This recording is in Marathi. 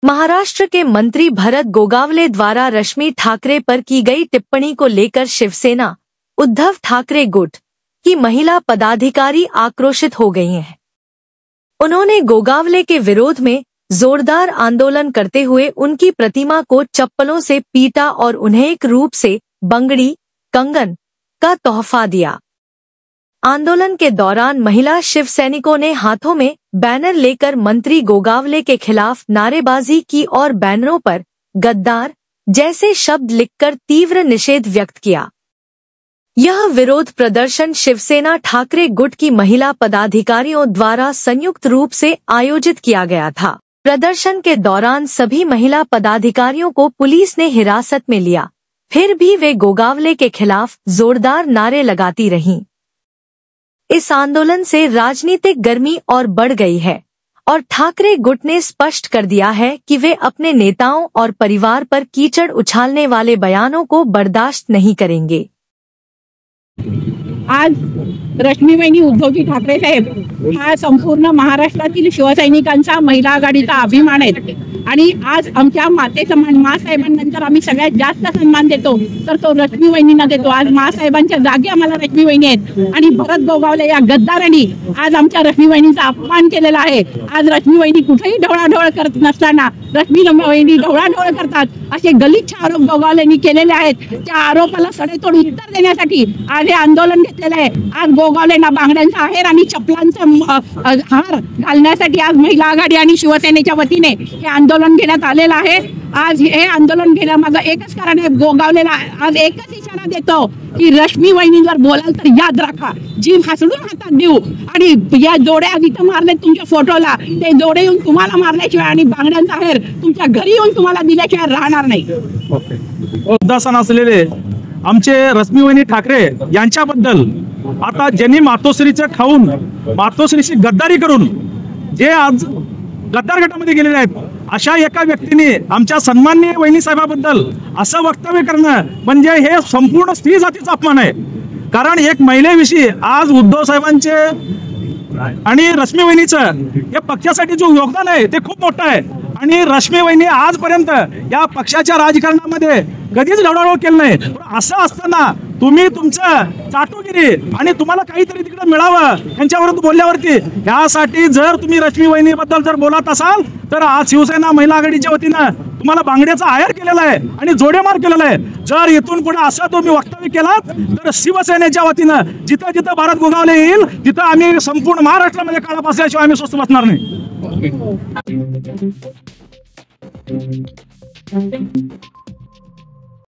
महाराष्ट्र के मंत्री भरत गोगावले द्वारा रश्मि ठाकरे पर की गई टिप्पणी को लेकर शिवसेना उद्धव ठाकरे गुट की महिला पदाधिकारी आक्रोशित हो गई हैं। उन्होंने गोगावले के विरोध में जोरदार आंदोलन करते हुए उनकी प्रतिमा को चप्पलों से पीटा और उन्हें एक रूप से बंगड़ी कंगन का तोहफा दिया। आंदोलन के दौरान महिला शिव सैनिकों ने हाथों में बैनर लेकर मंत्री गोगावले के खिलाफ नारेबाजी की और बैनरों पर गद्दार जैसे शब्द लिखकर तीव्र निषेध व्यक्त किया। यह विरोध प्रदर्शन शिवसेना ठाकरे गुट की महिला पदाधिकारियों द्वारा संयुक्त रूप से आयोजित किया गया था। प्रदर्शन के दौरान सभी महिला पदाधिकारियों को पुलिस ने हिरासत में लिया, फिर भी वे गोगावले के खिलाफ जोरदार नारे लगाती रहीं। इस आंदोलन से राजनीतिक गर्मी और बढ़ गई है और ठाकरे गुट ने स्पष्ट कर दिया है कि वे अपने नेताओं और परिवार पर कीचड़ उछालने वाले बयानों को बर्दाश्त नहीं करेंगे। आज रश्मीवहिनी उद्धवजी ठाकरे साहेब हा संपूर्ण महाराष्ट्रातील शिवसैनिकांचा महिला आघाडीचा अभिमान आहे आणि आज आमच्या माते सन्मान मासाहेबांनंतर आम्ही सगळ्यात जास्त सन्मान देतो तर तो रश्मीवहिनींना देतो। आज मासाहेबांच्या जागी आम्हाला रश्मीवहिनी आहेत आणि भरत गोगावले या गद्दारांनी आज आमच्या रश्मीवहिनींचा अपमान केलेला आहे। आज रश्मीवहिनी कुठेही ढवळाढवळ करत नसताना रश्मीवहिनी ढवळाढवळ करतात असे गलिच्छ आरोप गोगावलेंनी केलेले आहेत। त्या आरोपाला सडेतोड उत्तर देण्यासाठी आज हे आंदोलन घेतलेलं आहे। आज गोगावलेंना बांगड्यांचा आहेर आणि चपलांचा हार घालण्यासाठी आज महिला आघाडी आणि शिवसेनेच्या वतीने हे आंदोलन घेण्यात आलेलं आहे। आज हे आंदोलन घेण्यामागे एकच कारण आहे, गोगावलेला आज एकच इशारा देतो की रश्मीवहिनी जर बोलाल तर याद राखा, जीव हसडून हातात देऊ आणि या जोड्या जिथं मारले तुमच्या फोटोला ते जोडे येऊन तुम्हाला मारल्याशिवाय आणि बांगड्यांचा आहेर तुमच्या घरी येऊन तुम्हाला दिल्याशिवाय राहणार नाही। उदासन असलेले आमचे रश्मीवहिनी ठाकरे यांच्याबद्दल आता ज्यांनी मातोश्रीचं खाऊन मातोश्रीची गद्दारी करून जे आज गद्दार गटामध्ये गेलेले आहेत अशा एका व्यक्तीने आमच्या सन्माननीय वहिनी साहेबाबद्दल असं वक्तव्य करणं म्हणजे हे संपूर्ण स्त्री जातीचा अपमान आहे। कारण एक महिलेविषयी आज उद्धव साहेबांचे आणि रश्मीवहिनीचं या पक्षासाठी जो योगदान आहे ते खूप मोठं आहे आणि रश्मीवहिनी आजपर्यंत या पक्षाच्या राजकारणामध्ये कधीच ढवळाढवळ केलं नाही। असं असताना तुम्ही तुमचं चाटुगिरी आणि तुम्हाला काहीतरी तिकडे मिळावं यांच्यावरून बोलल्यावरती यासाठी जर तुम्ही रश्मीवहिनीबद्दल जर बोलत असाल तर आज शिवसेना महिला आघाडीच्या वतीनं तुम्हाला बांगड्याचा आहेर केलेला आहे आणि जोडेमार केलेला आहे। जर इथून पुढे असं तुम्ही वक्तव्य केलात तर शिवसेनेच्या वतीनं जिथं जिथं भरत गोगावले येईल तिथं आम्ही संपूर्ण महाराष्ट्रामध्ये काळा बसल्याशिवाय आम्ही स्वस्थ बसणार नाही।